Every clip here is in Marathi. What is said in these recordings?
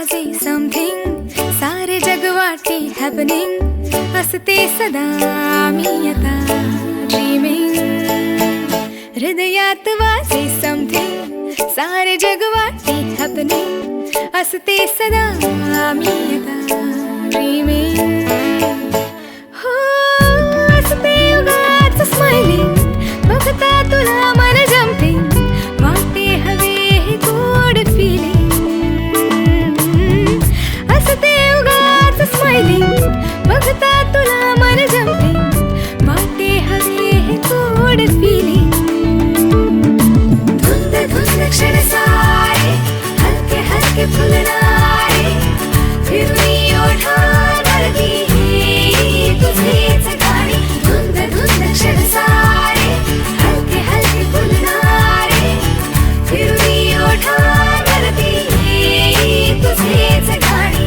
वाजे समथिंग, सारे जग वाटे हॅपनिंग, हसते सदा मी आता ड्रीमिंग. हृदयात वाजे समथिंग, सारे जग वाटे हॅपनिंग, हसते सदा मी आता ड्रीमिंग. हो असते उगाच स्माइलिंग, बघता तुला मन जम्पिंग, वाटे हवे हे गोड फिलिंग. असते उगाच स्माइलिंग, बघता तुला मन जम्पिंग, वाटे हवे हे गोड फिलिंग. धुंद धुंद क्षण सारे हलके हलके फुलणारे, फिरून ओठांवरती हे तुझेच गाणी. धुंद धुंद क्षण सारे हलके हलके फुलणारे, फिरून ओठांवरती हे तुझेच गाणी.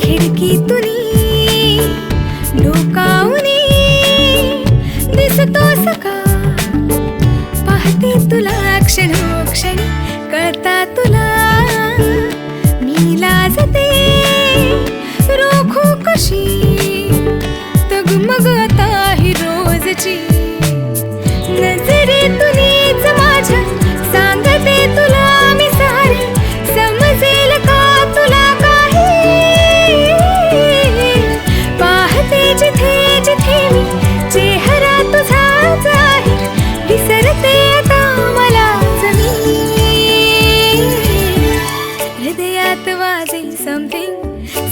खिडकीतूनी डोकावूनी दिसतो सकाळ, पाहते तुला क्षणोक्षणी, कळता तुला मी लाजते रोखू कशी, तगमगता ही रोजची. नजरेतूनीच माझ्या सांगते तुला मी सारे, समजेल का तुला जिथे जिथे मी, चेहरा तुझाच आहे, विसरते आता मलाच मी. हृदयात वाजे समथिंग,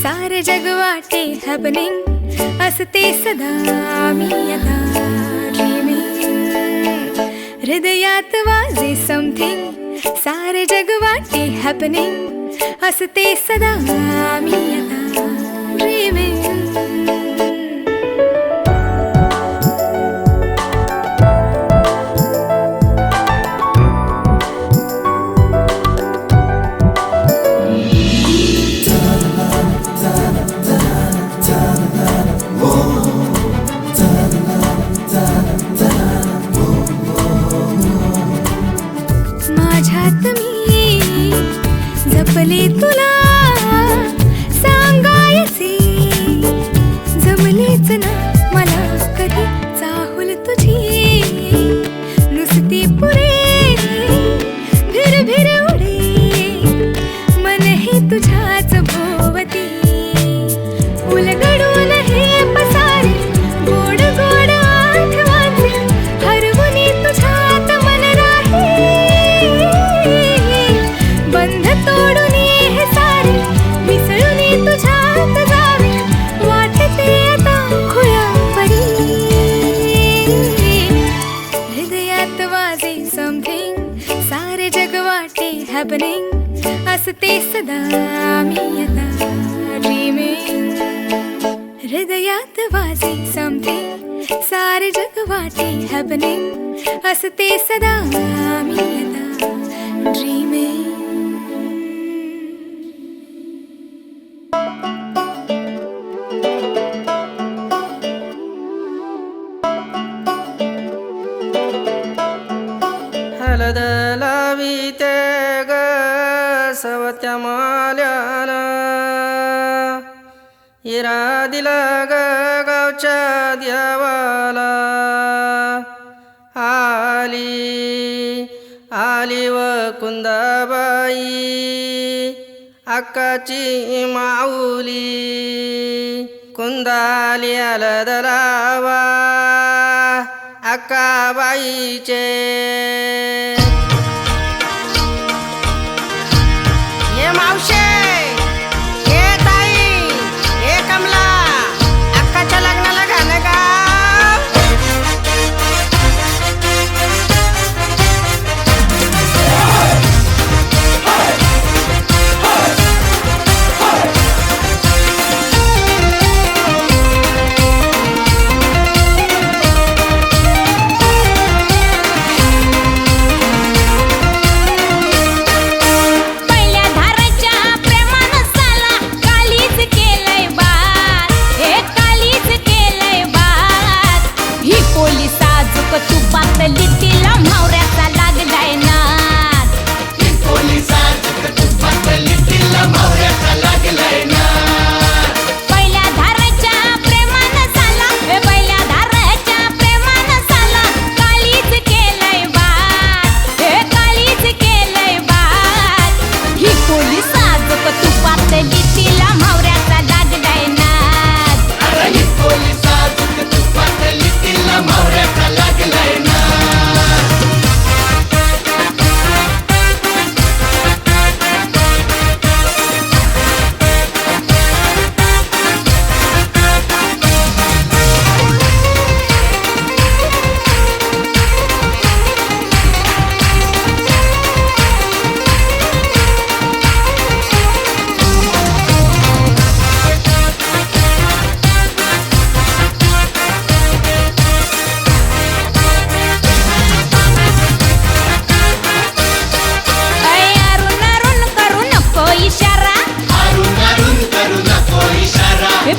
सारे जग वाटे हॅपनिंग, असते सदा मी आता ड्रीमिंग. हृदयात वाजे समथिंग, सारे जग वाटे हॅपनिंग, असते सदा मी आता ड्रीमिंग. माझ्यात मी जपले तुला सांगायचे, जमलेच ना मला कधी चाहुल तुझी, नुसती पुरे भिर भिर उडे, मन हे तुझ्याच भोवती, उलगडून हे पसारे गोड गोड आठवते, हरवुनी तुझ्यात मन राही, बंध तोडून हे सारे मिसळून तुझ्यात जावे, वाटते आता खुळ्यापरी. हृदयात वाजे समथिंग, सारे जग वाटे हॅपनिंग, असते सदा मी आता ड्रीमिंग. हृदयात वाजे समथिंग, सारे जग वाटे हॅपनिंग, असते सदा मी आता ड्रीमिंग. हळद लाविते ग सवत्या माल्याला, हिरा दिला ग गावच्या देवाला. आली आली व कुंदाबाई अक्काची माऊली, कुंदाली हळद लावा अक्काबाईचे. ये मावशे, ये ताई, ये कमला, अक्काच्या लग्नाला गाणं गा. पातली तिला म्हावऱ्याचा लागलाय नाद. पहिल्या धाराच्या प्रेमानं साला, पहिल्या धाराच्या प्रेमानं साला काळीच केलंय बाद, काळीच केलंय बाद. ही पोलीस साजूक तू पातली तिला म्हावऱ्याचा लागलाय नाद.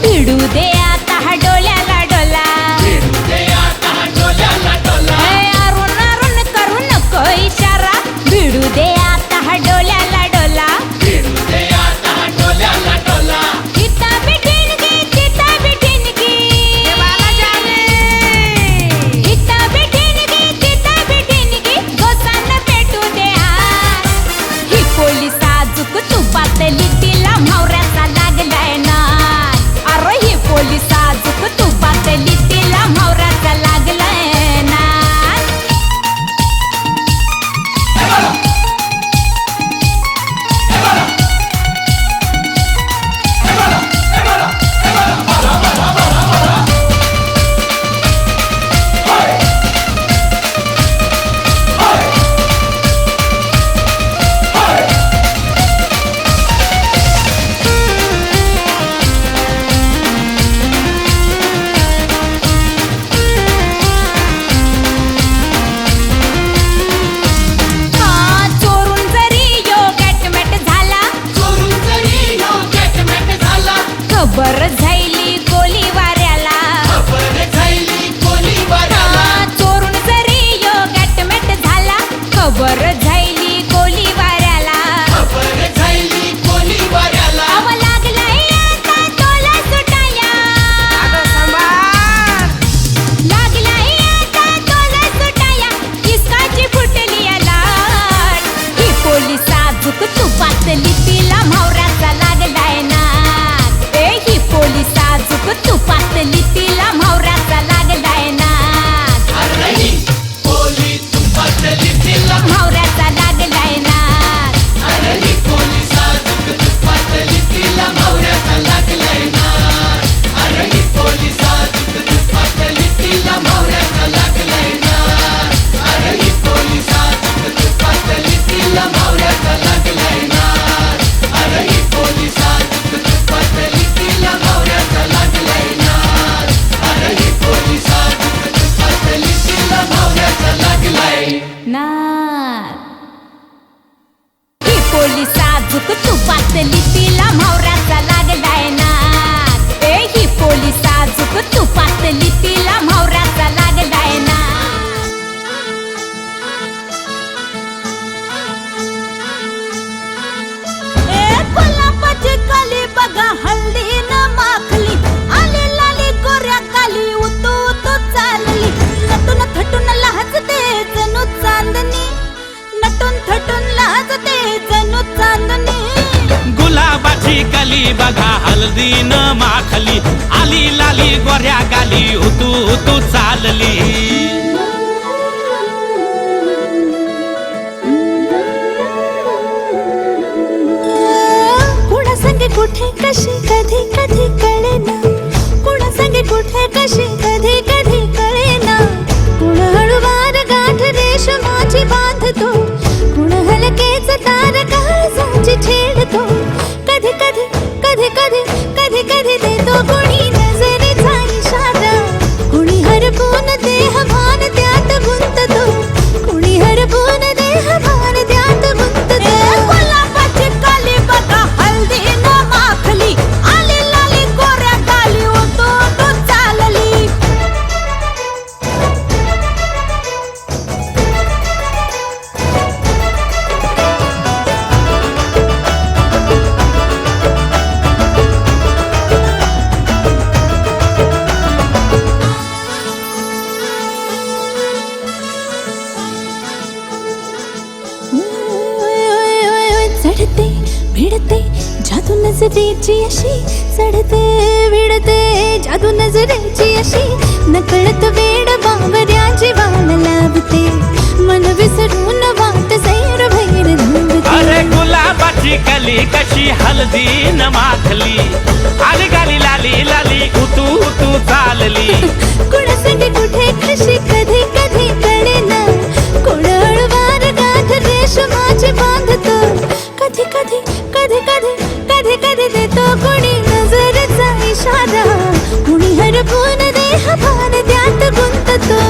भिडू दे आता हा डोल्याला डोला, अरुण अरुण करू नको इशारा. भिडू दे आता हा डोल्याला डोला. इथं बिठीनगी तिथं बिठीनगी, इथं बिठीनगी तिथं बिठीनगी गोसानं पेटू दे हात. ही पोलीस साजूक तू पातली तिला म्हावऱ्याचा लागलाय नाद. ही पोलीस साजूक तू पातली तिला म्हावऱ्याचा लागलाय नाद. खबर झाली गोली वाऱ्याला, चोरून जरी यो गॅटमॅट झाला. खबर झाली गोली वाऱ्याला, अव लागलाय आता तोला सुटाया, लागलाय आता तोला सुटाया. इस्काची फुटली लाट. ही पोलीस साजूक तू पातली तिला म्हावऱ्याचा लागलाय नाद. ही पोलीस साजूक तू पातली तिला म्हावऱ्याचा लागलाय नाद. म्हावऱ्याचा लागलाय नाद. ही पोलीस साजूक तू पातली तिला म्हावऱ्याचा लागलाय नाद. ही पोलीस साजूक तू पातली तिला म्हावऱ्याचा लागलाय नाद. गुलाबाची कली बघा हल्दी न माखली, आली लाली गोऱ्या काली उतू उतू चालली. नटून थटून लाजते जणू चांदणी, नटून थटून लाजते जणू चांदणी. गुलाबाची कली बघा हल्दी न माखली, आली लाली गोऱ्या गाली उतू उतू चालली. कुणा संगे कुठे कशी कधी कधी कळेना, कुणा संगे कुठे कशी कधी कधी कळेना. कुण हळूवार गाठ रेशमाची बांधतो, कुण हलकेच तार काळजाची छेडतो. कधी कधी कधी कधी कधी कधी देतो कुणी नजरेचा इशारा. कुणी हरपून देह भान त्यात गुंततो, कुणी हरपून देह भान त्यात गुंततो. गुलाबाची काली बघा हल्दी न माखली, आली लाली गोऱ्या गाली उतू उतू चालली. जादू नजरेची अशी चढते विडते, जादू नजरेची अशी नकळत वेड बावऱ्या जीवाला लावते, मन विसरून वाट सैर भैर धावते. अरे गुलाबाची कली कशी हळदी न माखली, आली गाली लाली लाली उतू उतू चालली. कुणासाठी कुठे कशी कधी कधी कळेना, कोण हळवार गाठ रेशमाची बांधतो. कधी कधी कधी कधी कधी कधी देतो कोणी नजरेचा इशारा, कुणी हरपून देह भान त्यात गुंततो.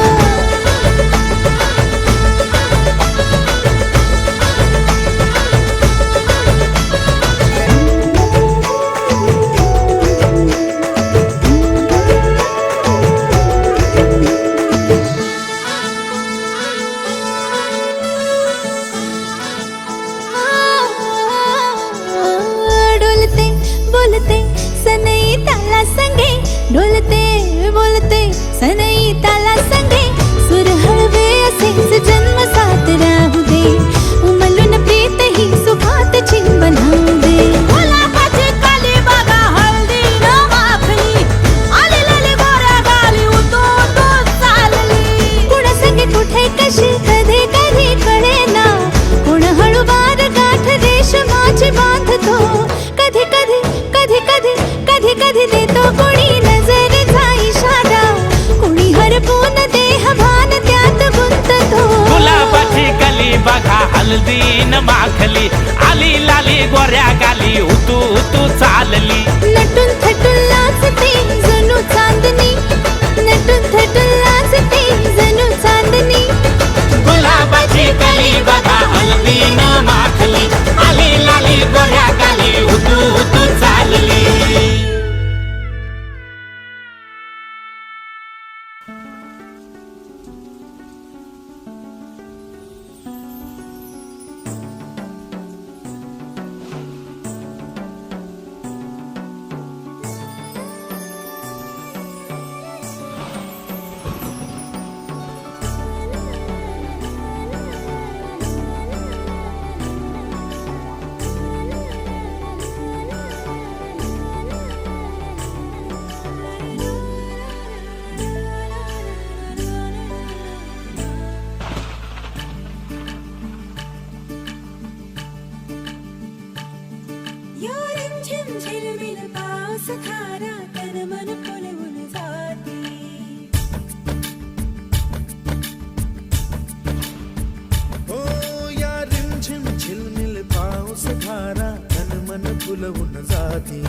डोलते बोलते सनई ताला संगे, डोलते बोलते सनई ताला संगे, सुर हळवे असेच जन्म साथ राहू दे, उमलून प्रीत ही सुखात चिन बनवू दे. गुलाबाची काली बघा हळदी न माखली, आली लाली गोऱ्या गाली उतू उतू चालली. कुणा संगे कुठे कशी कधी कधी कळेना, कोण हळूवार गाठ रेशमाची बांधतो. कधी कधी कधी कधी कधी कधी देतो कोणी नजरेचा इशारा, कोणी हरपून देह भान त्यात गुंततो. गुलाबाची कली बघा हळदी न माखली, आली लाली गोऱ्या गाली उतू उतू चालली. नटून थटून लाजते जणू चांदणी, नटून थटून लाजते जणू चांदणी. गुलाबाची कली बघा हळदी न माखली, आली लाली गोऱ्या गाली उतू उतू चालली. झिलमिल पाऊस खारा तन मन फुलवून जाते. हो या रिमझिम झिलमिल पाऊस धारा तन मन फुलवून जाते.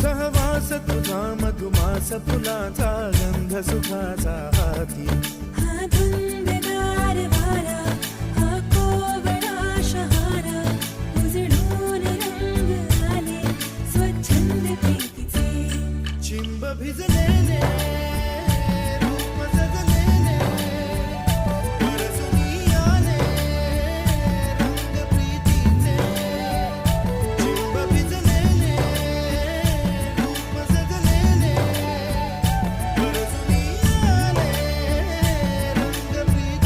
सहवास तुझा मधुमास फुलाचा गंध सुखाचा हाती. हा धुंदगार वारा, हा कोवळा शहारा, उजळून रंग आले स्वच्छंद प्रीतीचे. चिंब भिजलेले रूप सजलेले, परसुनी आले रंग प्रीतीचे. चिंब भिजलेले रूप सजलेले, परसुनी आले रंग प्रीतीचे.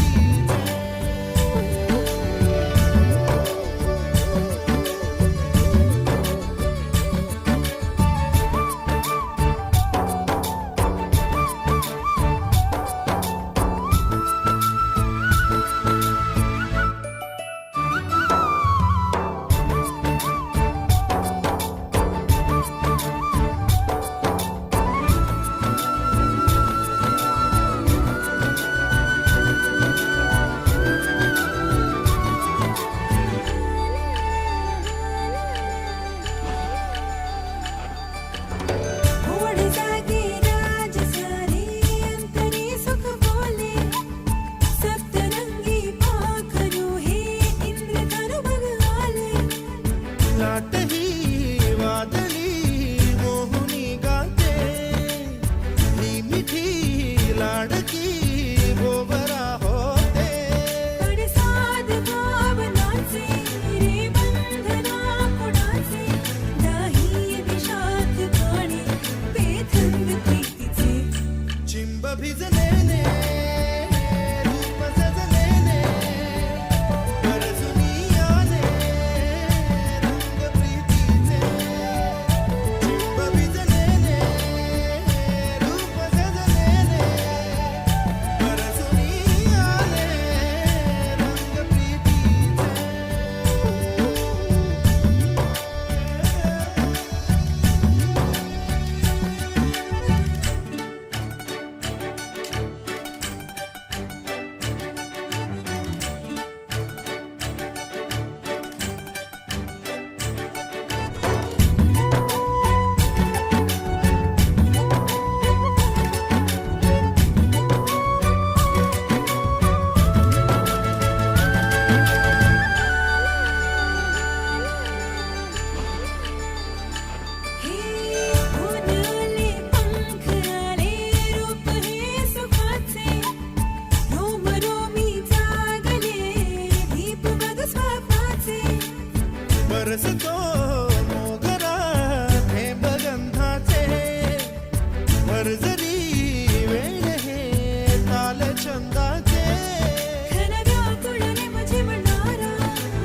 विकसतो मोगरा थेंब गंधाचे भरजरी वेळ हे ताल छंदाचे खरा व्याकुळाने माझे म्हणणारा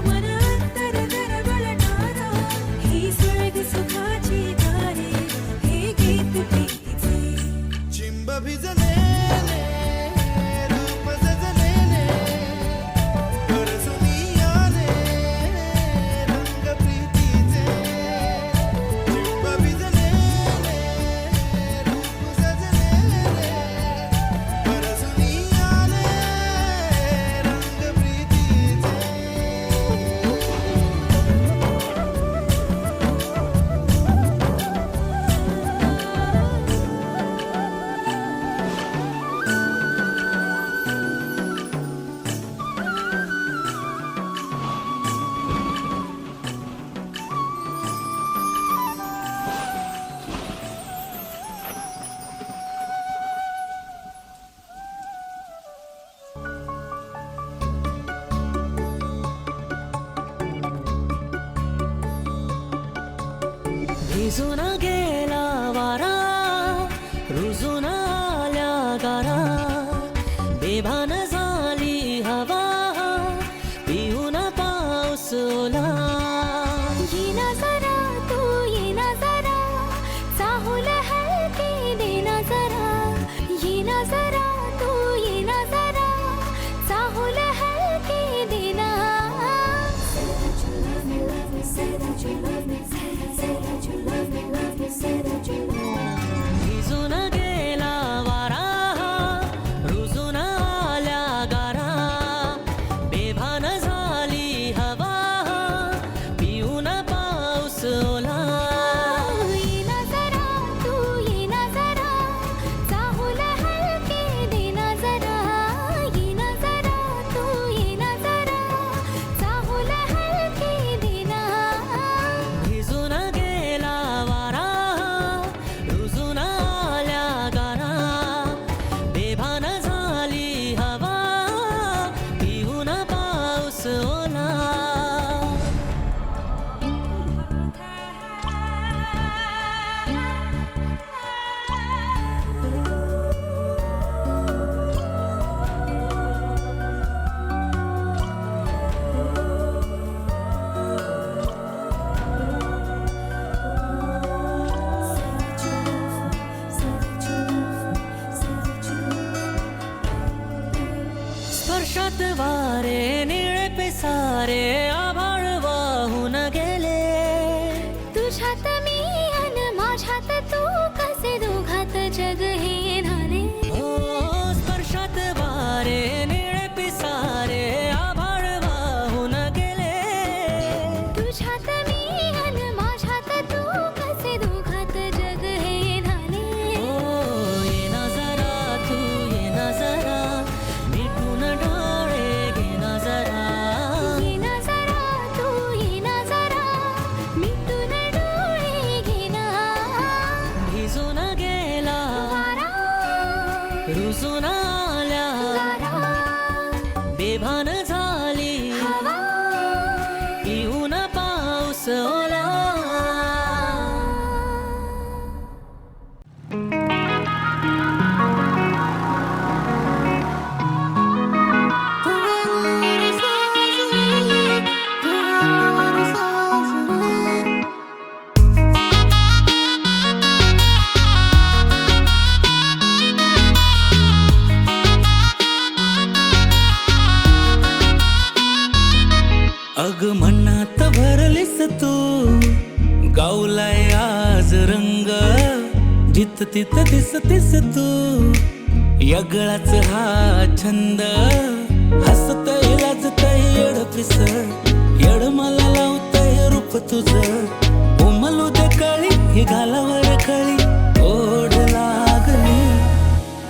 मन अंतर दरवळणारा ही स्वर्ग सुखाची दारे हे गीत प्रीतीचे चिंब भिजलेले रूप सजलेले परसुनी आले रंग प्रीतीचे चिंब भिजलेले रूप सजलेले परसुनी आले रंग प्रीतीचे भिजून गेला वारा रुजून आल्या गारा बेभान झाली हवा पिऊन पाऊस ओला येना जरा तू येना जरा चाहूल हलके देना जरा येना जरा तू येना जरा चाहूल हलके देना Say that you love me, say that you love me, love me, say that you love me. भिजून गेला वारा रुजून आल्या गारा बेभान झाली हवा पिऊन पाऊस ओला येना जरा तू येना जरा चाहूल हलके देना जरा येना जरा तू येना जरा चाहूल हलके देना भिजून गेला वारा रुजून आल्या गारा बेभान झाली हवा पिऊन पाऊस ओला स्पर्शात वारे निळे पिसारे आभाळ वाहून गेले तुझ्यात मी अन माझ्यात तू कसे दोघात जग हे झाले हो स्पर्शात वारे निळे पिसारे आभाळ वाहून गेले तुझ्यात मी अन माझ्यात तू कसे दोघात जग हे झाले हो येना जरा तू येना जरा मिटून डोळे घेना जरा येना जरा तू येना जरा मिटून डोळे घेना भिजून गेला वारा रुजून आल्या गारा बेभान झाली हवा पिऊन पाऊस ओला अग मनात भरलीस तू गावलाय आज रंग जित तित दिसतीस तू यगळाच हा छंद हसतय लाजतय येड पिसळ येड मला लावतय रूप तुझं उमलू दे कळी ही घालावर कळी ओढ लागली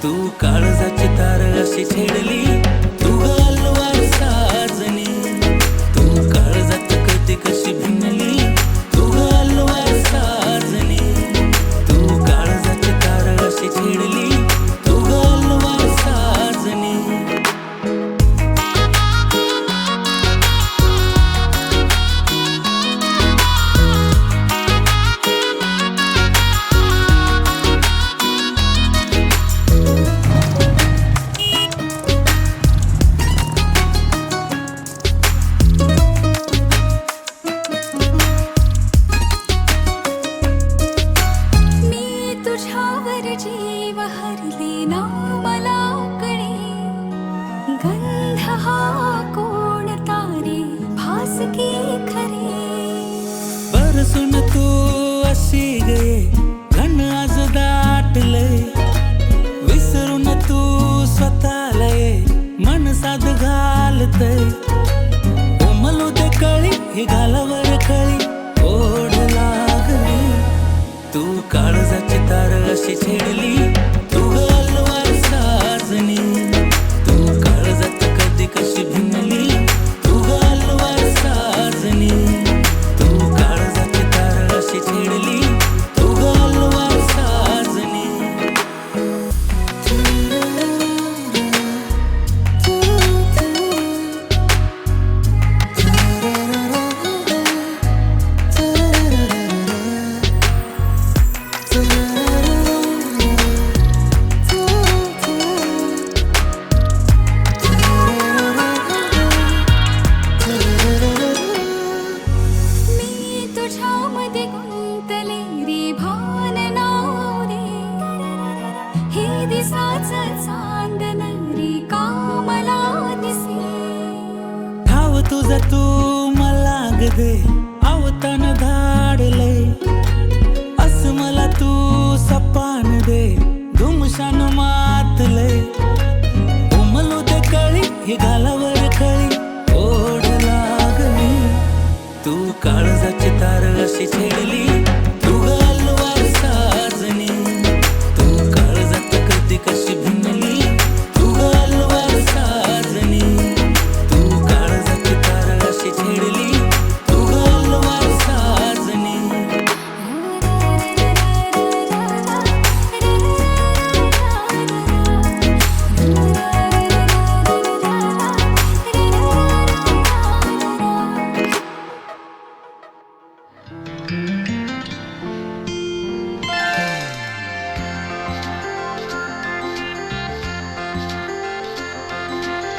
तू काळजाची तार अशी छेडली तू गालवार साजनी तू काळजात कधी कशी भिनली तू गालवार साजनी तू काळजाची तार अशी छेडली तू गालवार साजनी तुझं तू मला ग दे आवतान धाडले असं मला तू सपान दे धुमशान मातले उमलू दे कळी ही गालावर खळी ओढ लागली तू काळजाची तार अशी छेडली तू गलवार साजणी तू काळजात कधी कशी भिनली तू गलवार साजणी तू काळजाची तार अशी छेडली तू गलवार साजणी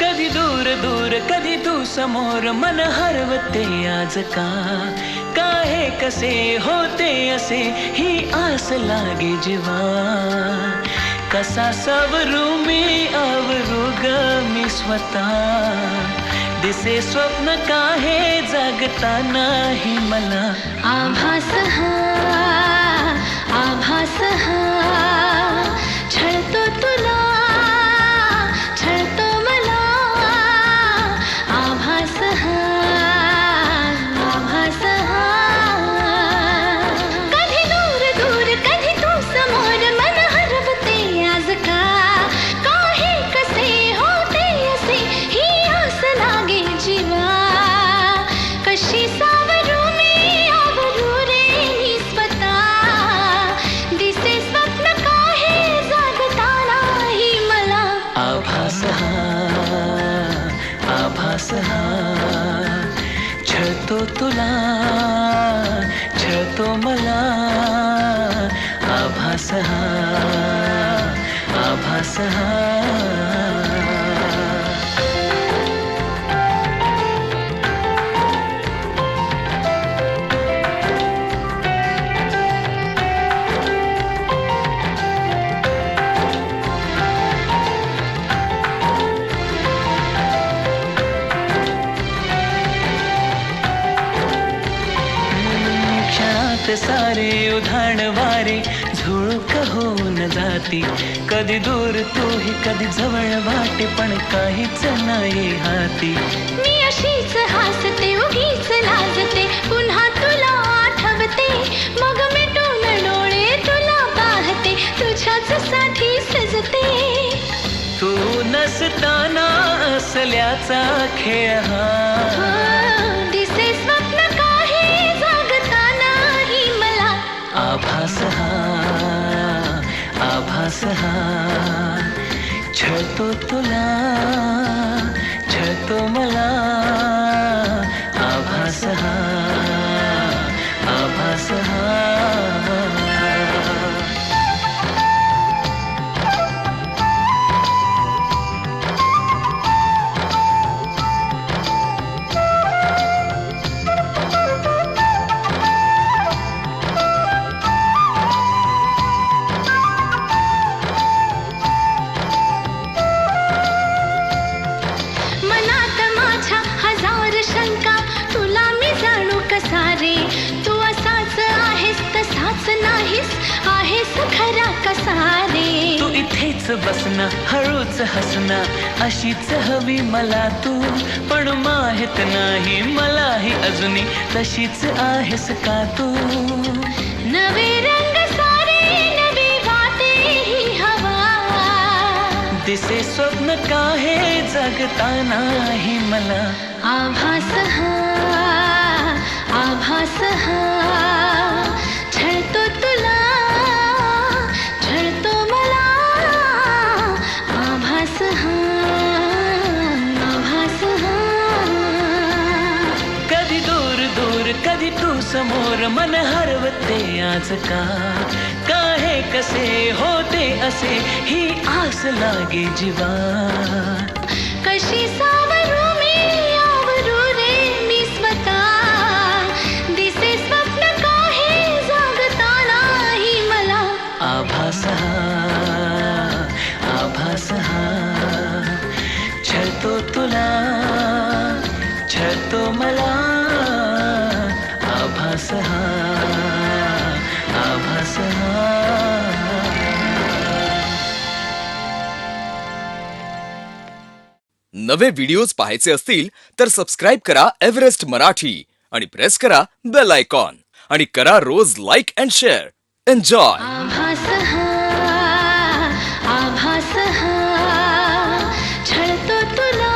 कधी दूर दूर कधी तू समोर मन हरवते आज का हे कसे होते असे ही आस लागे जीवा कसा सवरू मी आवरू ग मी स्वतः दिसे स्वप्न काहे जागता नाही मला आभास हा छळतो तुला छळतो मला आभास हा कधी दूर दूर कधी तू समोर मन हरवते आज का हे कसे होते असे ही आस लागे जीवा कशी सावरू मी आवरू रे मी स्वतः दिसे स्वप्न काहे जागता नाही मला आभास हा छळतो तुला छळतो मला आभास हा क्षणात सारे उधाण वारे झुळूक होऊन जाती कधी दूर तूही कधी जवळ वाटे पण काहीच नाही हाती मी अशीच हसते उगीच लाजते पुन्हा तुला आठवते मग मिटून डोळे तुला पाहते तुझ्याच साठी सजते तू नसताना असल्याचा खेळ हा दिसे स्वप्न काहे जागता नाही मला आभास हा छळतो तुला छळतो मला आभास हा मनात माझ्या हजार शंका तुला मी जाणू कसा रे तू असाच आहेस तसाच नाहीस आहेस खरा कसा रे तू इथेच बसना हळूच हसना अशीच हवी मला तू पण माहित नाही मलाही अजूनही तशीच आहेस का तू नवे रंग सारे नवी वाटे ही हवा दिसे स्वप्न काहे जगता नाही मला आभास हा छळतो तुला छळतो मला आभास हा कधी दूर दूर कधी तू समोर मन हरवते आज का हे कसे होते असे ही आस लागे जीवा कशी सावरू मी आवरू रे मी स्वतः दिसे स्वप्न काहे जागता नाही मला आभास हा छळतो तुला छळतो मला आभास हा, आभास हा. नवे व्हिडिओज पाहायचे असतील तर सबस्क्राईब करा एव्हरेस्ट मराठी आणि प्रेस करा बेल आयकॉन आणि करा रोज लाईक अँड शेअर. एन्जॉय. आभास हा, आभास हा, छळतो तुला,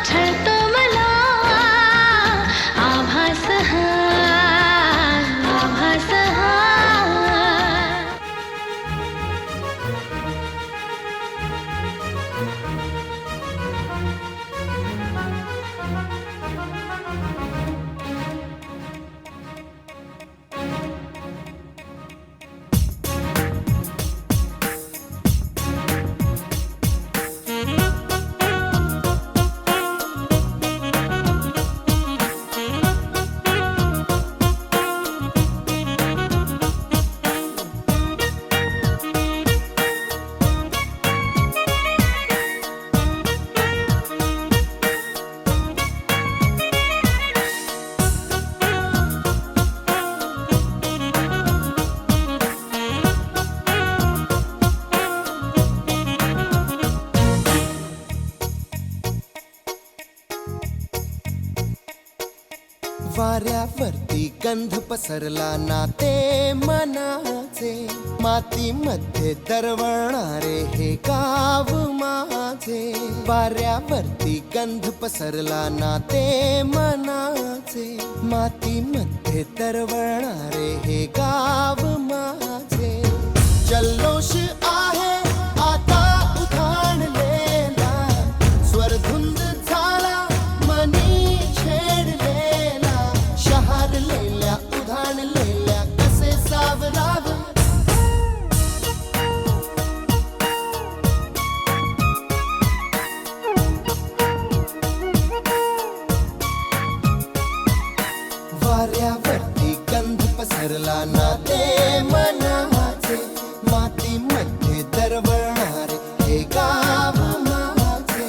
छळतो मला. आभास हा, आभास हा. वाऱ्यावरती गंध पसरला नाते मनाचे, मातीमध्ये दरवळणारे हे गाव माझे. वाऱ्यावरती गंध पसरला नाते मनाचे, मातीमध्ये दरवळणारे हे गाव माझे. जल्लोष आहे आता उधाणलेला, स्वरधुंद झाला मनी छेडलेला. शहारलेल्या उधाणलेल्या कसे सावरावे. वाऱ्यावरती गंध पसरला नाते मनाचे, मातीमध्ये दरवळणारे हे गाव माझे.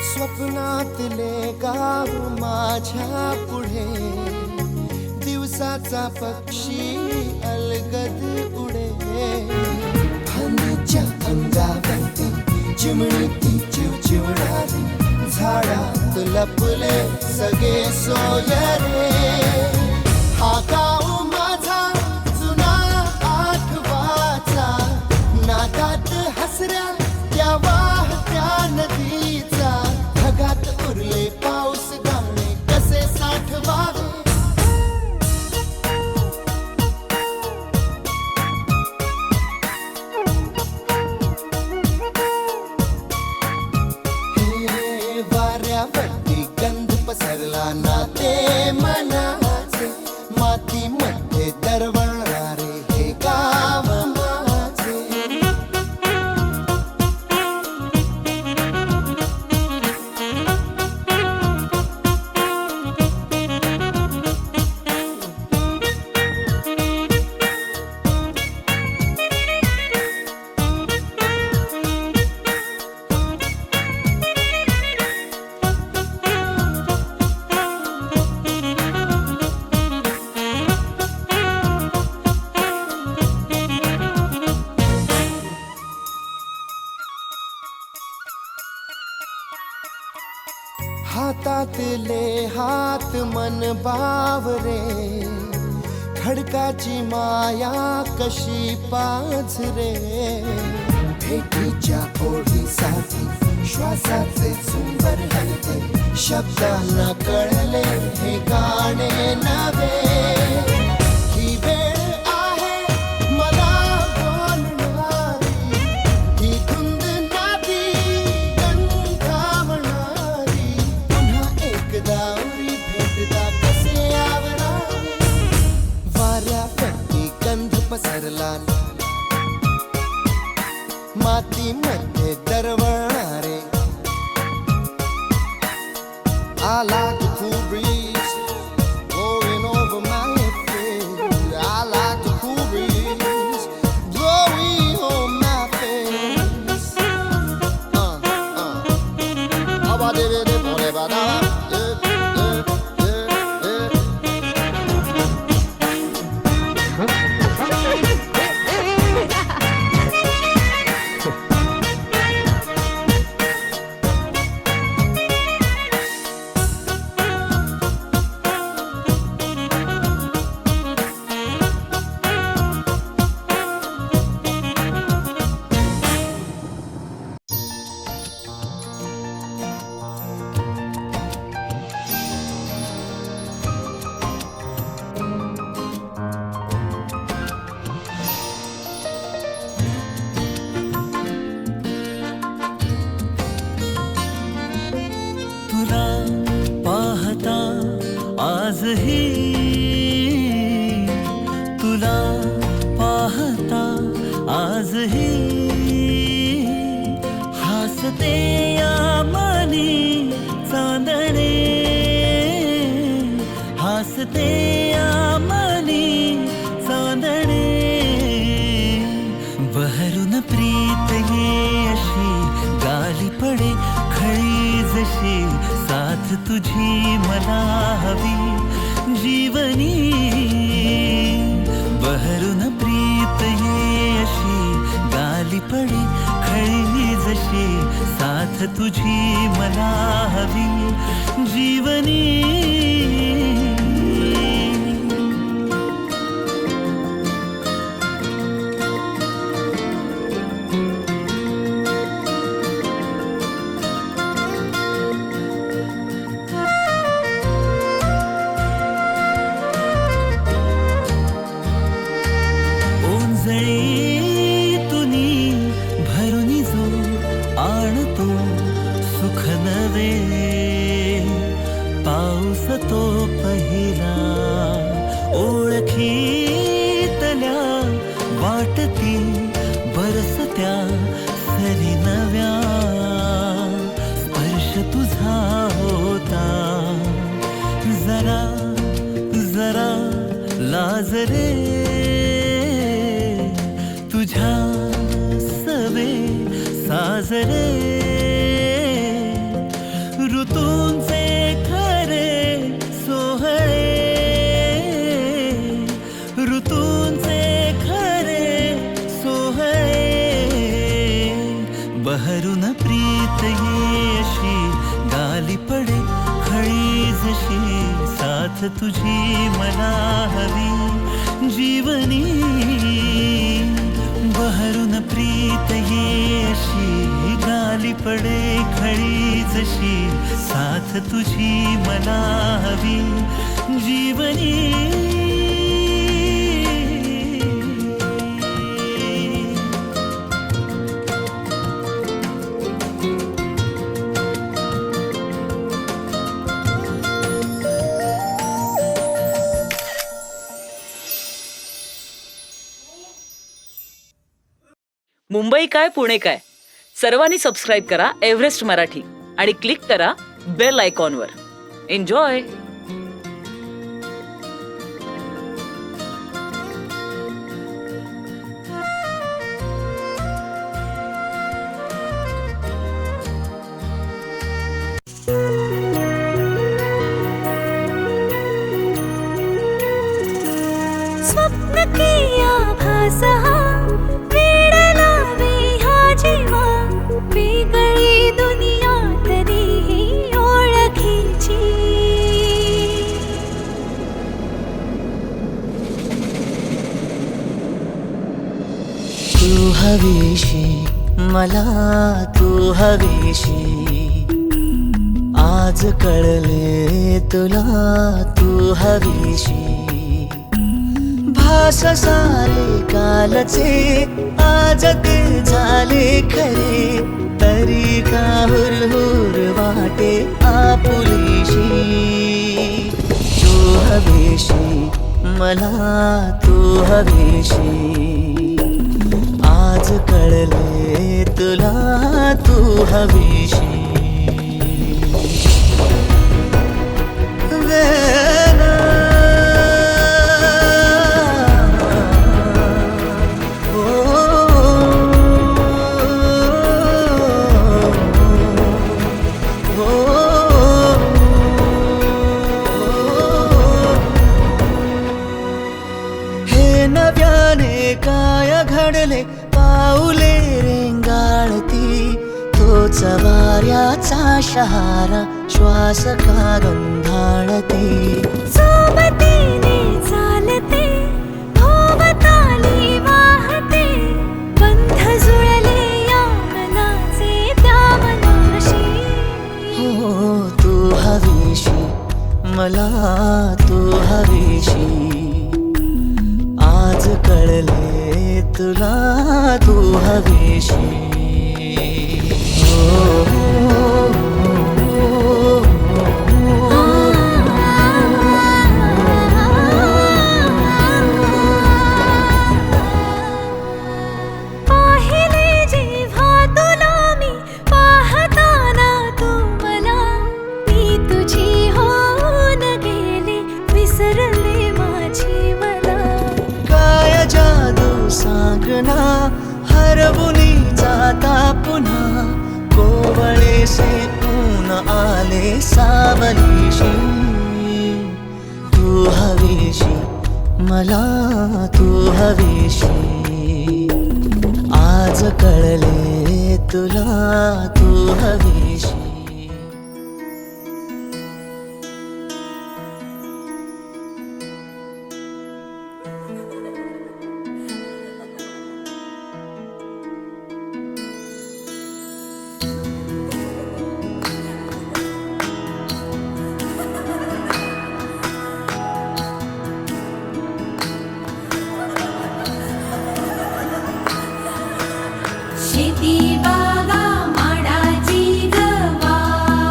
स्वप्नातले गाव माझ्या पुढे, दिवसाचा पक्षी अलगद उडे. फांदीच्या अंगावरती चिमणीती चिवचिवणारी, झाडात लपले सगळे सोयरे. हा गाव माझा जुना आठवाचा, नादात हसऱ्या त्या वाहत्या नदीचा. ढगात उरले पाऊस गाणे कसे साठवावे. हे वाऱ्यावरती गंध पसरला नाते मनाचे, मातीमध्ये दरवळणारे हे गाव माझे. हातातले हात मन बावरे, खडकाची माया कशी पाझरे. भेटीच्या ओढीसाठी श्वासाचे झुंबर हलते, शब्दांना कळले हे गाणे नवे. ही वेळ आहे मला बोलणारी, ही धुंद नादी गंधावणारी. पुन्हा एकदा उरी भेटदा कसे आवरावे. वाऱ्या पसरला मातीमध्ये दरवळणारे I like the cool breeze blowing over my face. I like the cool breeze blowing on my face. तुला पाहता आजही तुला पाहता आजही हसते या मनी चांदणे हसते या मनी चांदणे बहरून प्रीत ये अशी गाली पडे खळी जशी साथ तुझी मला हवी जीवनी बहरून प्रीत ये अशी गाली पडे खळी जशी साथ तुझी मला हवी जीवनी तुनी भरुनी जो आणतो सुख नवे पाऊस तो पहिला ओळखीतल्या वाटती बरसत्या सरी नव्या स्पर्श तुझा होता जरा जरा लाजरे तुझ्या सवे साजरे ऋतूंचे खरे सोहळे ऋतूंचे खरे सोहळे बहरून प्रीत ये अशी गाली पडे खळी जशी साथ तुझी मला हवी जीवनी बहरून प्रीत ये अशी गाली पडे खळी जशी साथ तुझी मला हवी जीवनी मुंबई काय पुणे काय सर्वांनी सबस्क्राईब करा एव्हरेस्ट मराठी आणि क्लिक करा बेल आयकॉनवर. एन्जॉय. स्वप्न किया भासा वेड लावे हा जीवा वेगळी दुनिया तरीही ओळखीची तू हवीशी मला तू हवीशी आज कळले तुला तू हवीशी भास सारे कालचे आज ते झाले खरे तरी का हुरहुर वाटे आपुलीशी तू हवीशी मला तू हवीशी, आज कळले तुला तू हवीशी. वेना काय घडले पाऊले रेंगाळती, तोच वाऱ्याचा शहारा श्वास का गंधाळते. सोबतीने चालते भोवताली वाहते, बंध जुळले या मनाचे त्या मनाशी. हो तू हवीशी, मला तू हवीशी, आज कळले तुला तू हवीशी. पाहिले जेव्हा तुला मी पाहताना तू मला, मी तुझी होऊन गेले विसरले माझी मला. काय जादू सांगना हरवुनी जाता पुन्हा, कोवळेसे ऊन आले सावलीशी. तू हवीशी, मला तू हवीशी, आज कळले तुला तू हवीशी. शेती बागा माडाची गवाडी,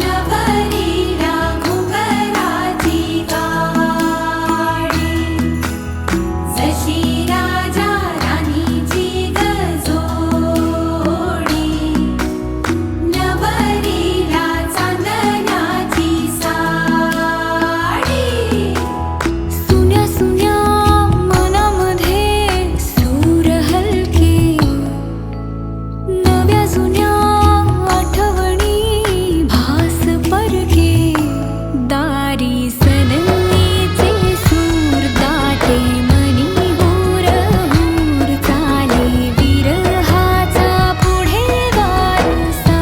नभरीला घुंगराची गाडी, जशी राजा राणीची गजोडी, नभरीला चांदण्याची साडी. सुन्या सुन्या मनामध्ये सूर हलके, नव्या जुन्या आठवणी भास परके, दारी सनईचे सूर दाटे मनी हुर हुर, चाले विरहाचा पुढे वारसा.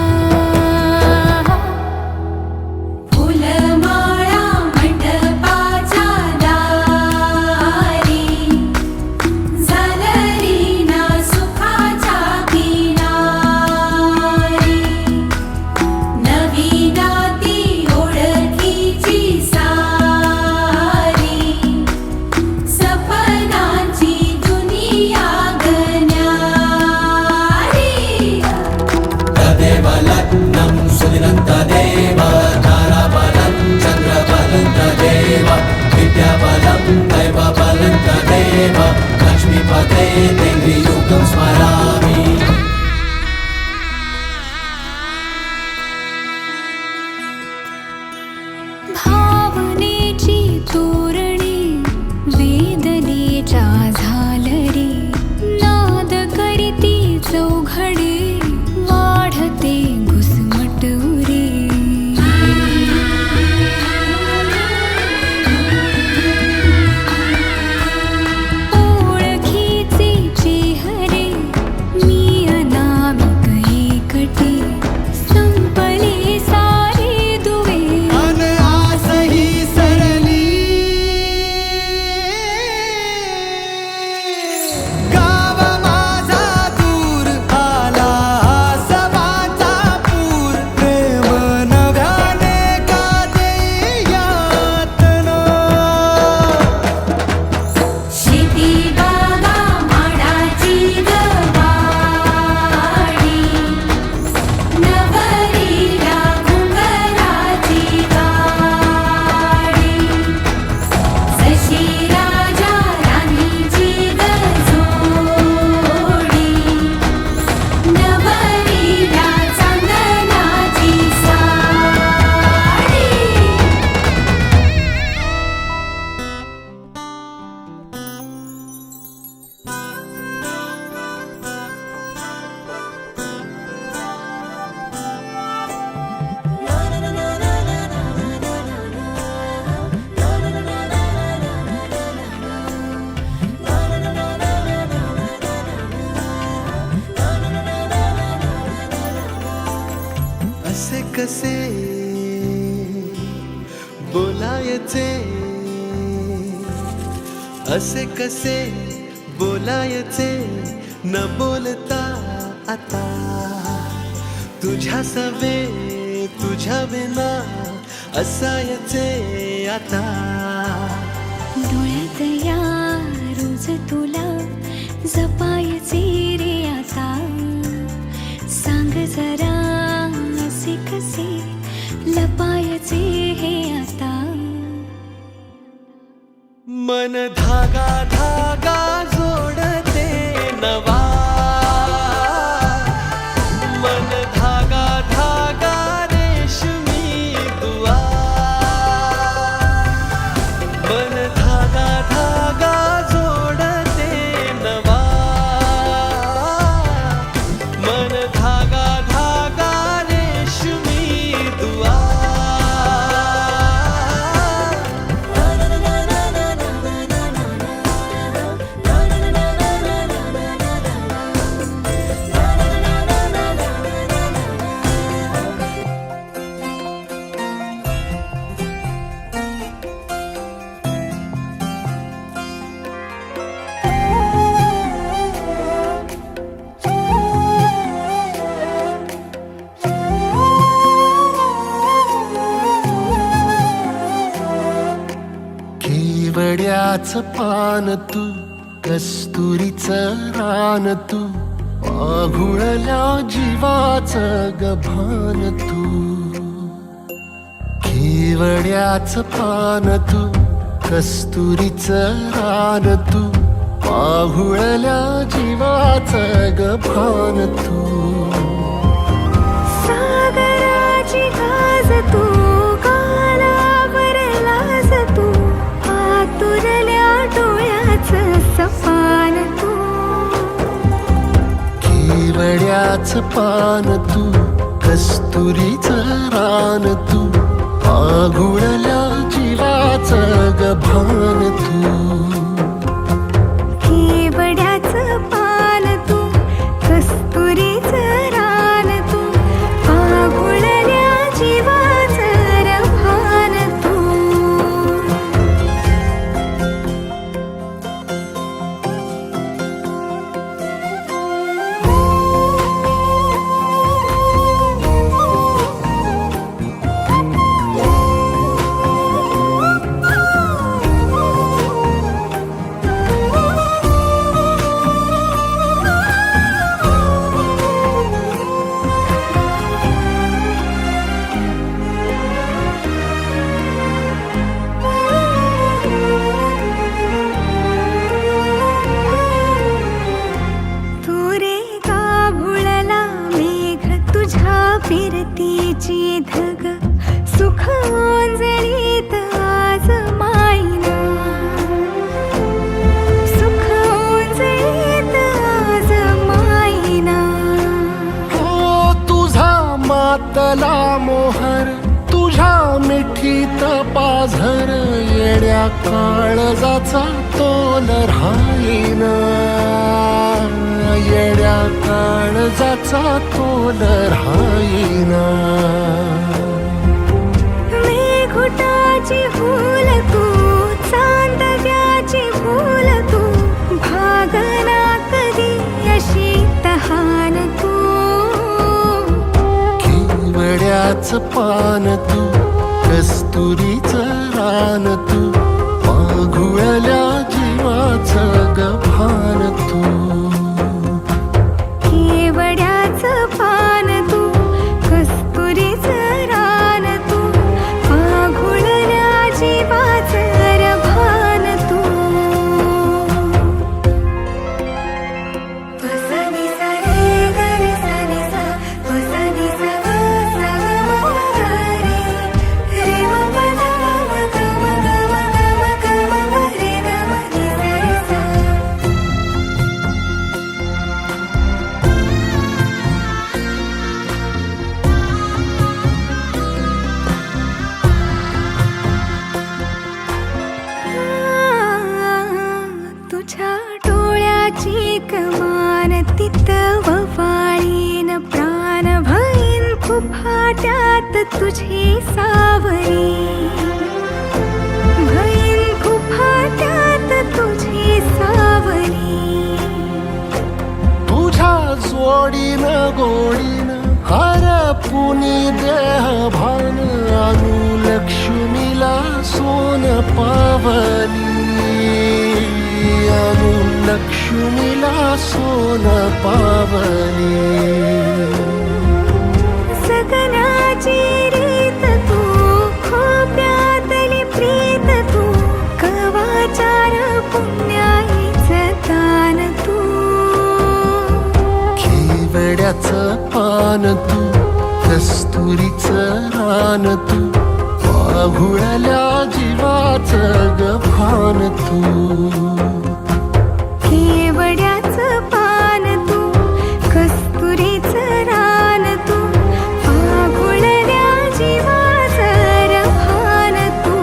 फुलमाळा मंडपाच्या दारी, झालरी ना सुखाच्या किनारी, नवी नाती ओळखीची सारी, सपनांची दुनिया गण्यारी. भावनेची तोरणी वेदनेच्या झालरी, नाद करीती चौघडे वाढते घुसमट उरी. ओळखीचे चेहरे कसे बोलायचे, असे कसे बोलायचे न बोलता आता, तुझ्या सवे तुझ्या विना असायचे आता. डोळ्यात या रोज तुला जपायचे रे आता, सांग जरा असे कसे लपायचे हे आता. मन धागा धागा जोडते नवा, मन धागा धागा रेशमी दुआ, मन धागा धागा जोडते नवा, मन धागा धागा रेशमी दुआ. केवड्याच पान तू, कस्तुरीचं रान तू, आघुळल्या जीवाचं गभान तू. केवड्याच पान तू, कस्तुरीचं रान तू, आघुळल्या जीवाचं गभान तू. सागराची गाज तू, गालावर लाज तू, आतुरल्या डोळ्याचं सपान तू. केवड्याच पान तू, कस्तुरीचं रान तू, आघुळल्या जीवाचं गभान तू. केवड्याचं पान तू, कस्तुरीचं रान तू, आघुळल्या जीवाचं रभान तू. फिरतीची धग सुख ओंजळीत आज मायना, सुख ओंजळीत आज मायना. हो तुझा मातला मोहर, तुझ्या मिठीत पाझर, येड्या काळजाचा तोल राहीना, येड्या काळजाचा तोल राहीना. मेघुटाची फूल तू, चांदव्याची फूल तू, भागना कधी अशी तहान तू. केवड्याच पान तू, कस्तुरीचं रान तू, आघुळल्या जीवाचं गभान तू. केवड्याचं पान तू, कस्तुरीचं रान तू, आघुळल्या जीवाचं रभान तू. पसनी सा रे ग रे सा नी सा, पसनी सा ग सा ग म ग रे, रे म प ध म ग म ग म ग म ग म ग रे ग फाट्यात तुझी सावरी, भैन फाट्यात तुझी सावरी. तुझ्या जोडीनं गोडीनं हरपुनी देह भान आणू लक्ष्मीला सोन पावली, आणू लक्ष्मीला सोन पावली. सगनाची रीत तू, खोप्यातली प्रीत तू, कवाचार पुण्याईचं दान तू. केवड्याचं पान तू, कस्तुरीचं रान तू, वाघुळल्या जीवाचं गभान तू. केवड्याचं पान तू, कस्तुरीचं रान तू, आघुळल्या जीवाचं रभान तू.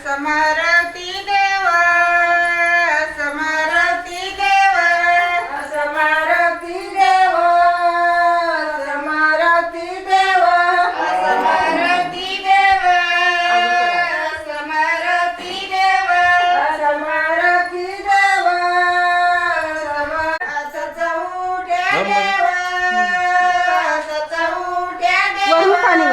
समरती देव समरती देव समरती देव समरती देव समरती देव समरती देव समरती देव सचौट्या देव सचौट्या देव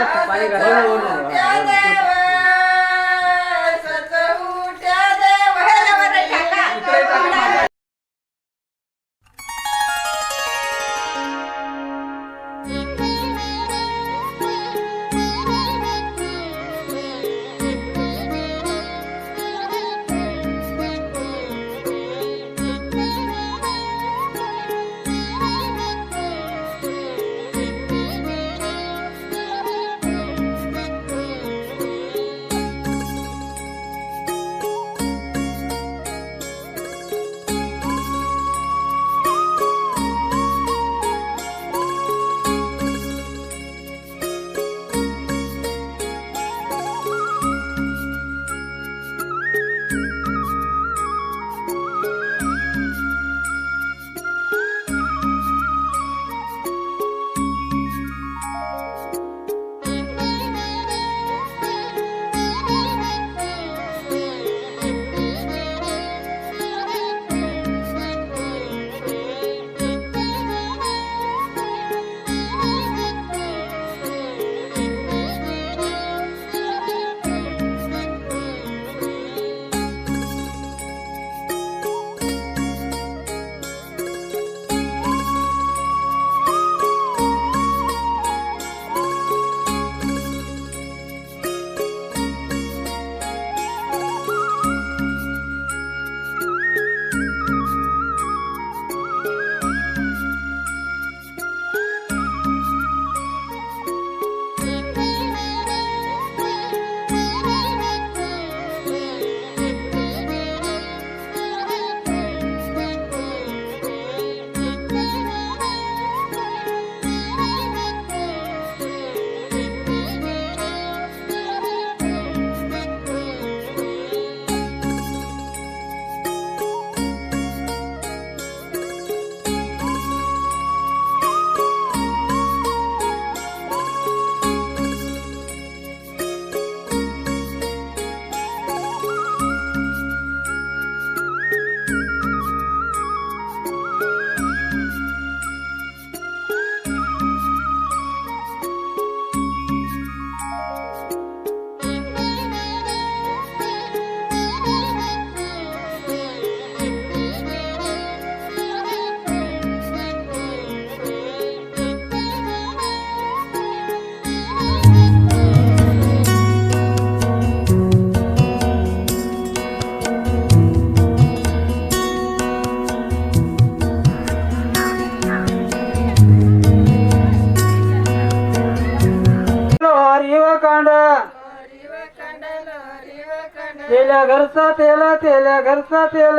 तेल्या घरचा तेला तेल्या घरचा तेल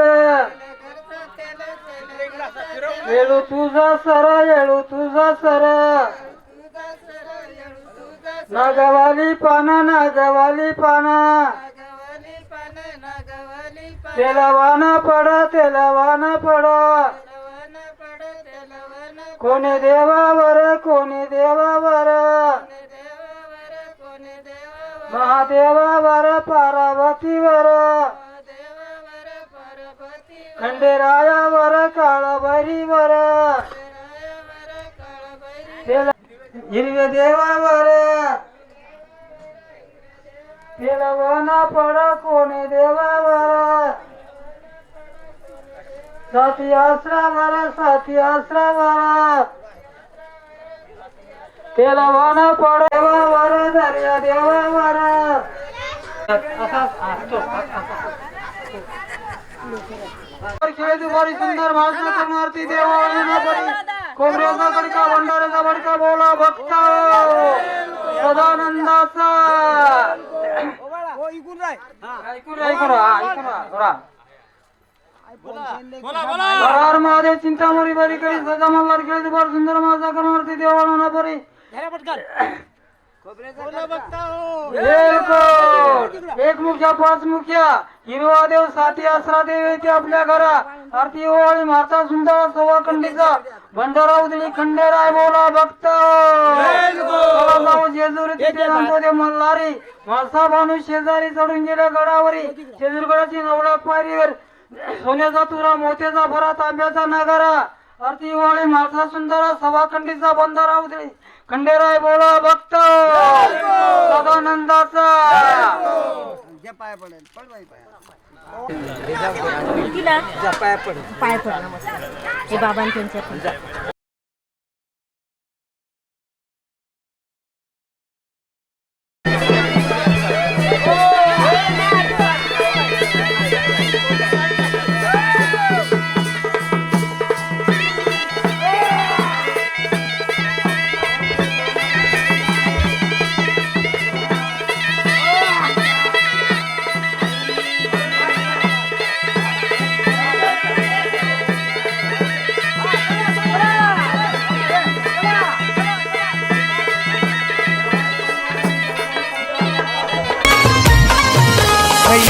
येळू तुझा सरा येळू तुझा सरा नागवाली पाना नागवाली पाना तेला वाना पडा तेला वाना पडा कोणी देवावर कोणी देवावर महादेवावर पार्वतीवर खंडेरायावर काळभैरीवर हिरव्या देवावर तेला वाना पडा कोणी देवावर साथी आसरावर साथी आसरावर तेला वाना पडा देवावर दर्या देवावर खेळती बरी सुंदर भाषण करणारती देवा कोबऱ्याचा कडका भंडाऱ्याचा भडका बोला भक्त सदानंदाचा हर महादेव चिंतामणी बरी करी सदा मल्हार खेळती बरी सुंदर भाषण करणारती देवा परी एक मुख्या 5 मुख्या हिरवा देव 7 आसरा देव येते आपल्या घरा आरती ओवाळी माता सुंदर सव्वा खंडीचा भंडारा उदळी खंडेराय बोला भक्त जेजुरी तिथे जातो ते मल्हारी मासा बानू शेजारी चढून गेल्या गडावरी जेजूरगडाची नवडा पायरीवर सोन्याचा तुरा मोत्याचा भरा तांब्याचा नगारा आरती ओवाळी माता सुंदर सव्वा खंडीचा भंडारा उदळी खंडेराय बोला भक्त सदानंदाचा पाय पड नमस्कार हे बाबांच्या पूजा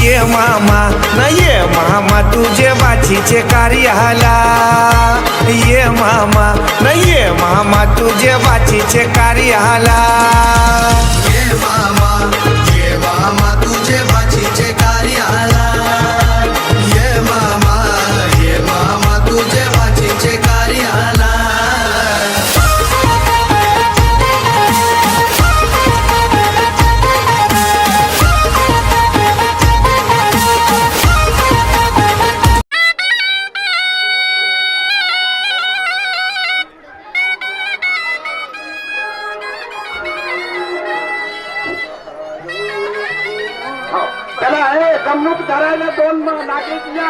ये मामा न ये मामा तुझे बाचीचे कार्याला ये मामा न ये मामा तुझे बाचीचे कार्याला ये मामा तुझे बाचीचे कार्याला ये मामा तुझे बाचीचे कार्याला जम्मूक धरायला 2 नागरिकच्या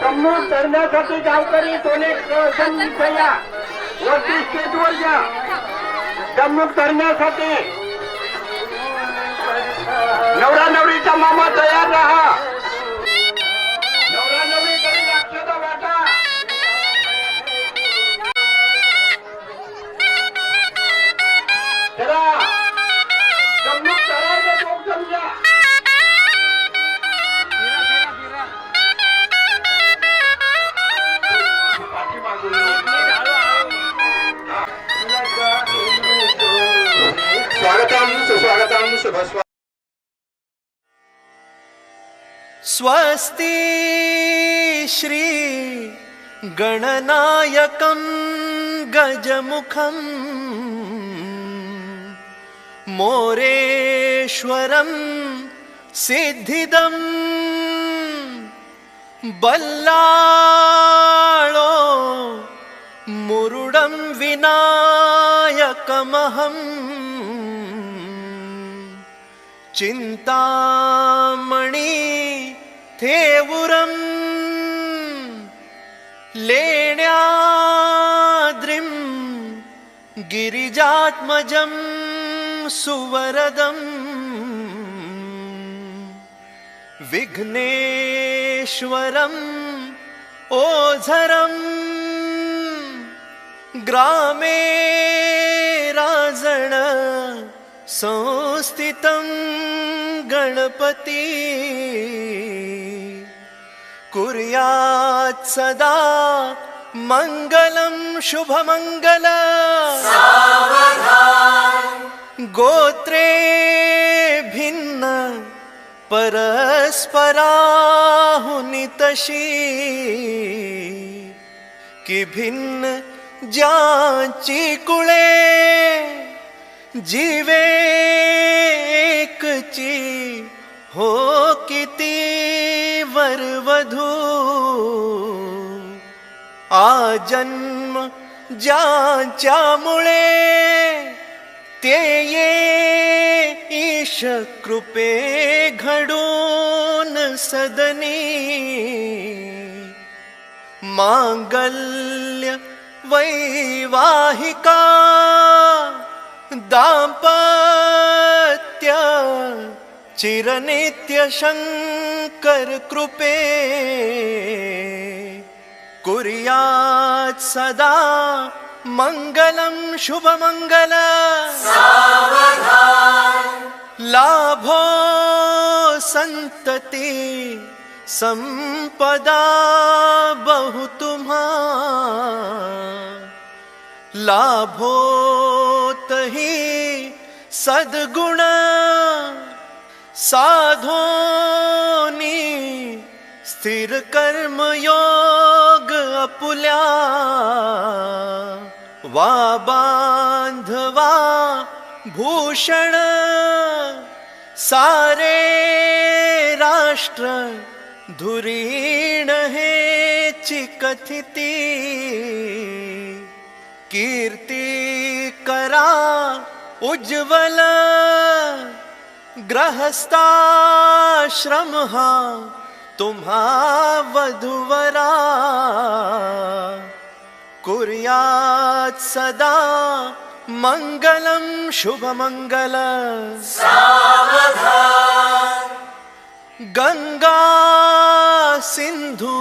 जम्मूक धरण्यासाठी गावकरी 2 या वरती स्टेजवर या जम्मूक धरण्यासाठी नवरा नवरीचा मामा तयार राहा नवरा नवरीकडे लक्षात वाटा जरा जम्मूक धरायला 2 समजा स्वागतम सुस्वागतम शुभस्वा स्वस्ति श्री गणनायकं गजमुखं मोरेश्वरं सिद्धिदं बल्लाळो मुरुडं विनायकमहं चिंतामणि थेवुरं लेण्याद्रिं गिरिजात्मजं सुवरदं विघ्नेश्वरं ओझरं ग्रामे राजण संस्थितं गणपति कुर्यात् सदा मंगलं शुभमंगल गोत्रे भिन्न परस्पराहुनितशी कि भिन्न ज्यांची कुळे जीवे एकची हो किती वरवधू आजन्म ज्यांच्यामुळे ते ये ईश कृपे घडून सदनी मांगल्य वैवाहिका दाम्पत्य चिरनित्य शंकर कृपे कुर्यात् सदा मंगलम शुभमंगल लाभो संतति संपदा बहु तुम्हा लाभो तही सद्गुण साधोनी स्थिर कर्म योग अपुल्या वा बांधवा भूषण सारे राष्ट्र धुरीण हे चिकथिती कीर्ती करा उज्ज्वल ग्रहस्थाश्रम हा तुम्हा वधुवरा कुर्यात सदा मंगलम शुभमंगल गंगा सिंधु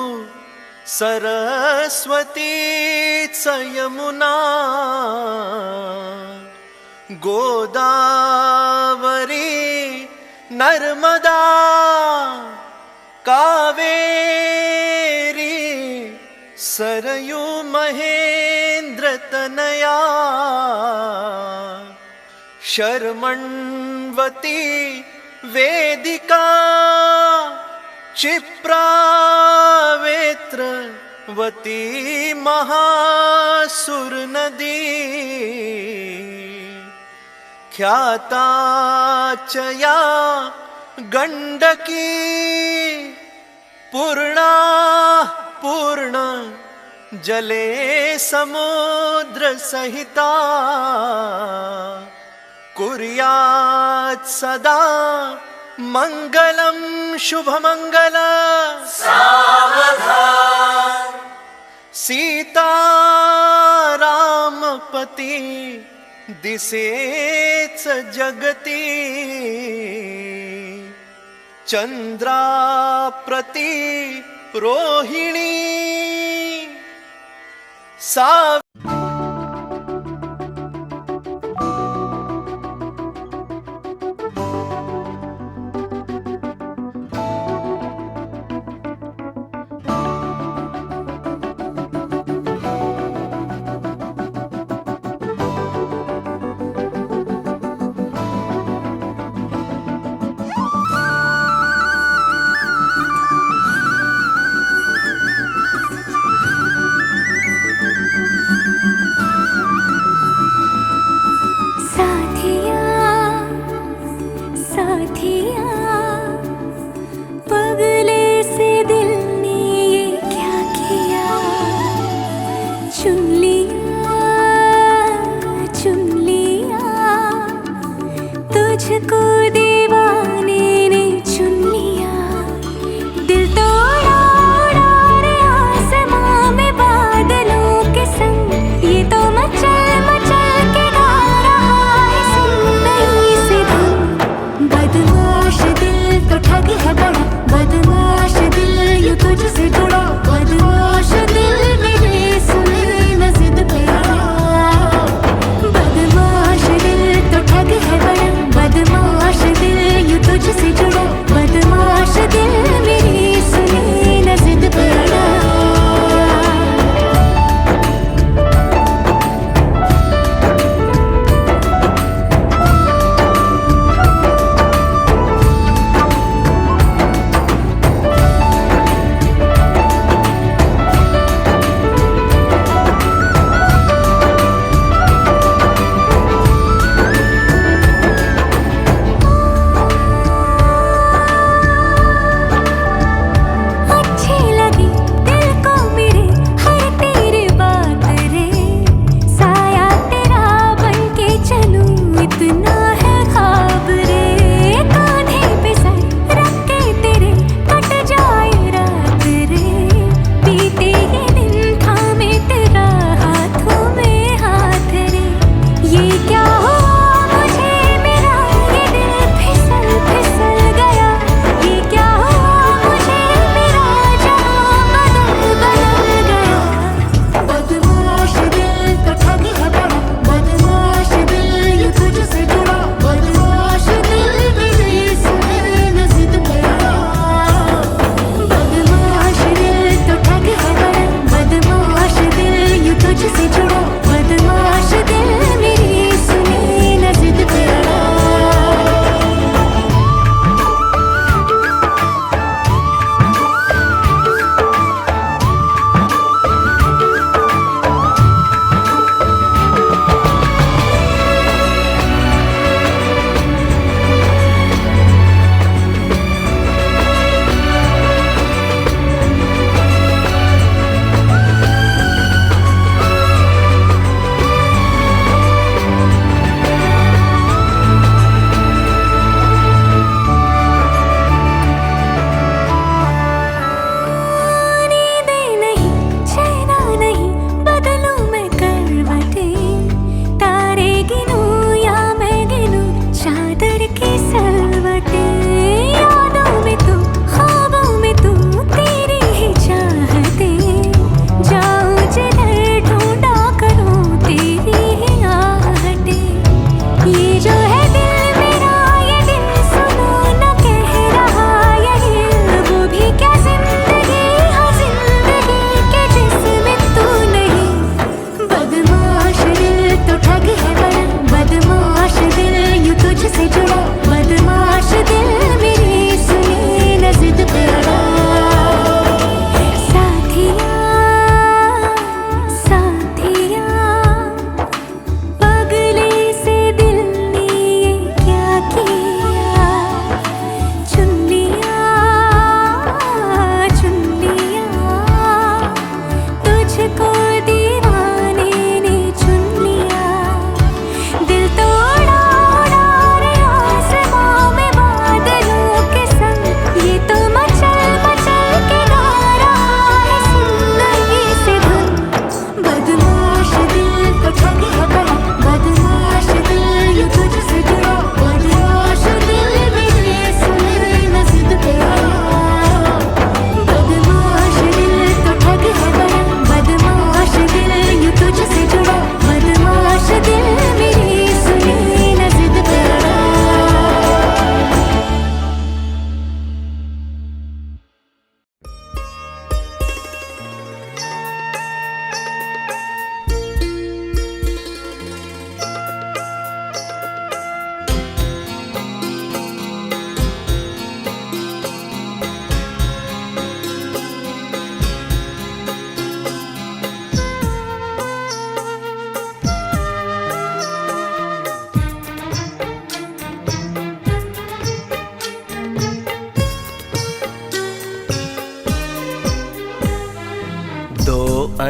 सरस्वती च यमुना गोदावरी नर्मदा कावेरी सरयू महेंद्र तनया शर्मण्वती वेदिका क्षिप्रावेत्रवती महासुर नदी ख्याता चया गंडकी पूर्णा पूर्ण जले समुद्र सहिता कुर्यात सदा मंगलम शुभमंगल सीता रामपती दिसेच जगती चंद्राप्रती रोहिणी सा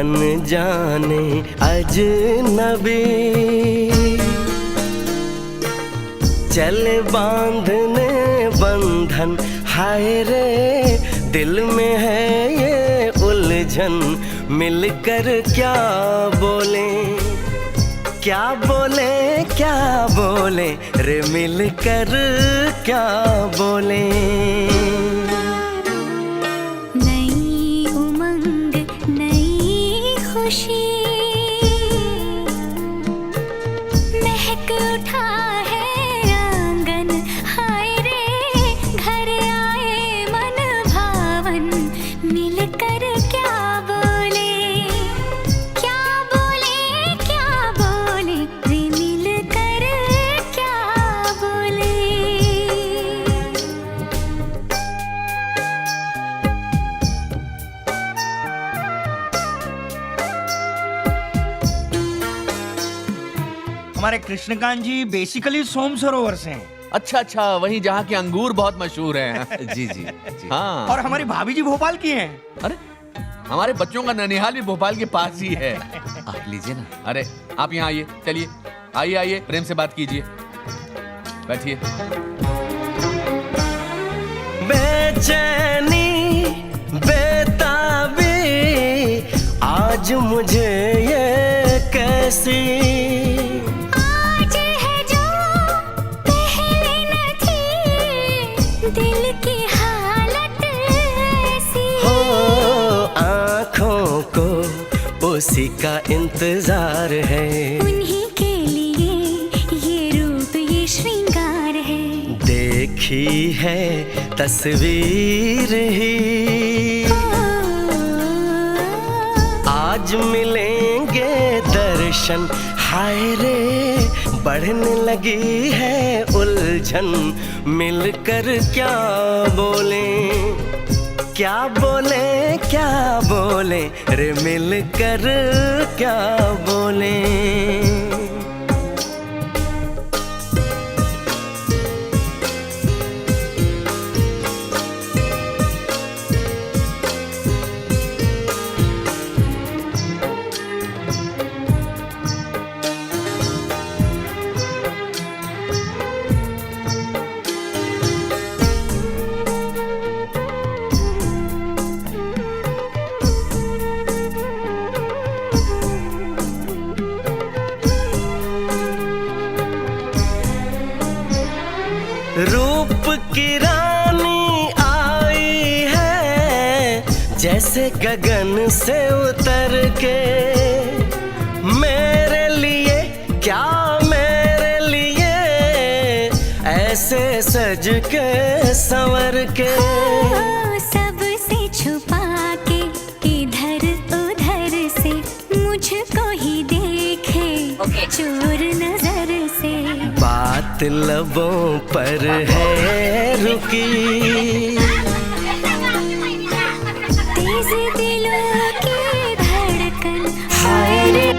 अनजाने अजनबी चले बांधने बंधन, हाय रे दिल में है ये उलझन, मिलकर क्या बोले, क्या बोले, क्या बोले रे, मिलकर क्या बोले। नई उमंग नई खुशी महक उठा है आंगन, हाय रे घर आए मन भावन, मिलकर क्या बोले, क्या बोले, क्या बोले रे, मिलकर क्या बोले। हमारे कृष्णकांत जी बेसिकली सोम सरोवर से हैं। अच्छा अच्छा, वहीं जहाँ के अंगूर बहुत मशहूर हैं। जी जी जी। हाँ। और हमारी भाभी जी भोपाल की हैं। अरे हमारे बच्चों का ननिहाल भी भोपाल के पास ही है। आप लीजिए ना। अरे आप यहाँ आइए, चलिए आइए आइए, प्रेम से बात कीजिए, बैठिए। बेचैनी बेताबी आज मुझे ये कैसी, आज है जो पहले न थी, दिल की हालत ऐसी, हो आँखों को उसी का इंतजार है, उन्हीं के लिए ये रूप ये श्रृंगार है, देखी है तस्वीर ही, आज मिलेंगे दर्शन, हाय रे बढ़ने लगी है उलझन, मिलकर क्या बोले, क्या बोले, क्या बोले रे, मिलकर क्या बोले। रूप की रानी आई है जैसे गगन से उतर के, मेरे लिए क्या मेरे लिए ऐसे सज के संवर के, सबसे छुपा के इधर उधर से मुझको ही देखे चोर नजर से, बात लबों पर है रुकी, तेज दिलों की धड़कन, हाय रे।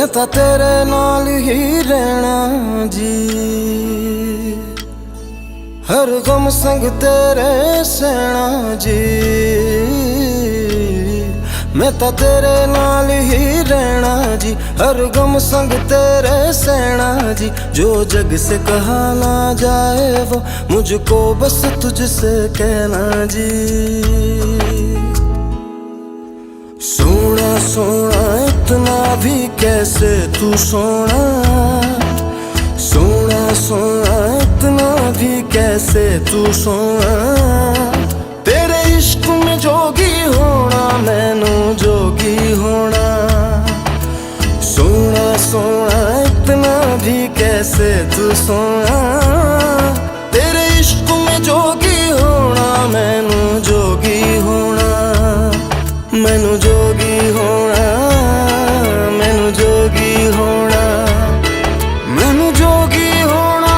मैं ता तेरे नाल ही रहना जी, हर गम संग तेरे सहना जी। मैं ता तेरे नाल ही रहना जी, हर गम संग तेरे सहना जी। जो जग से कहा ना जाए वो मुझको बस तुझसे कहना जी। सोना सोना इतना भी कैसे तू सोना, सोना सोना इतना भी कैसे तू सोना। तेरे इश्क में जोगी होना मैनू जोगी होना। सोना सोना इतना भी कैसे तू सोना। तेरे इश्क में जोगी होना मैनू जोगी होना। मैनू जोगी होना, मैनू जोगी होना, मैनू जोगी होना।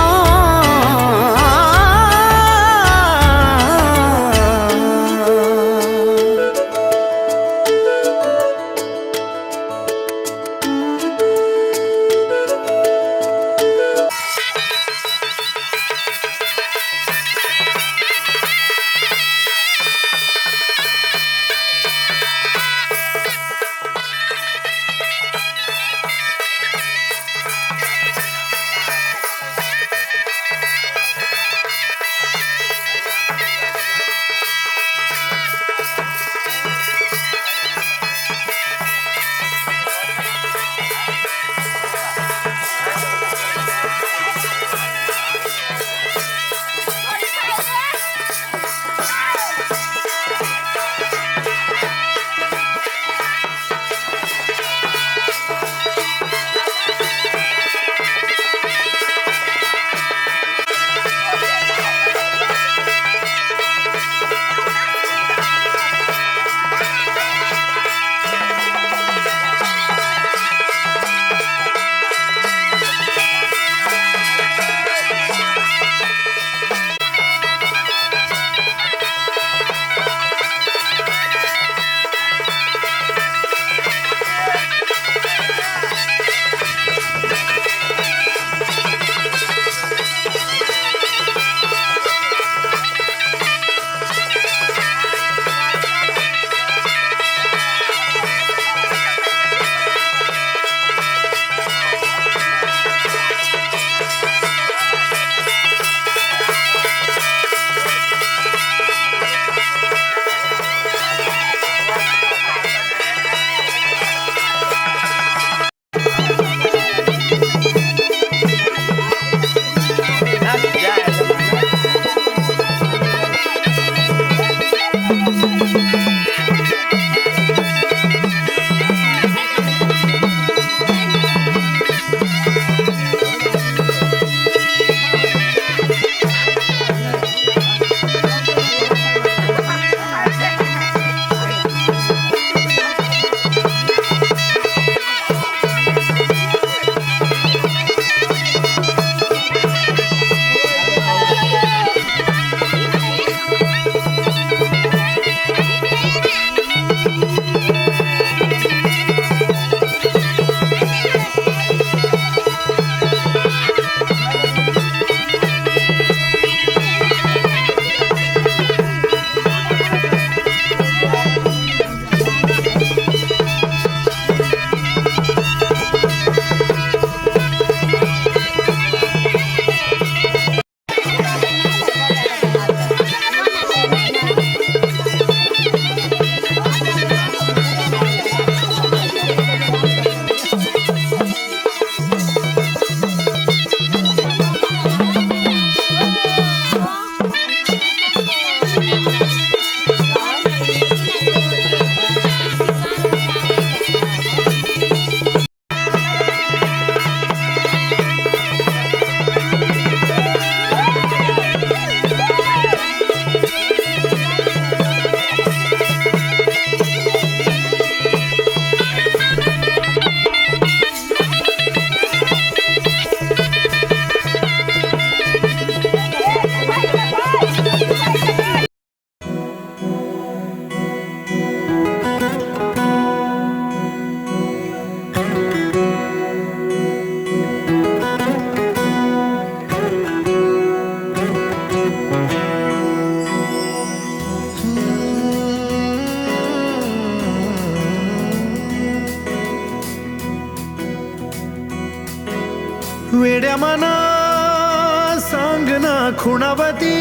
सांग ना खुणावती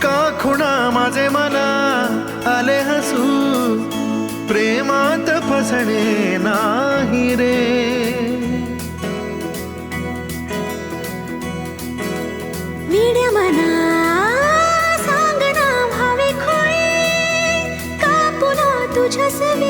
का खुणा माझे मला आले हसू प्रेमात फसणे नाही रे वीड्या मना सांग ना भावे खोळे का पुन्हा तुझ्या सवे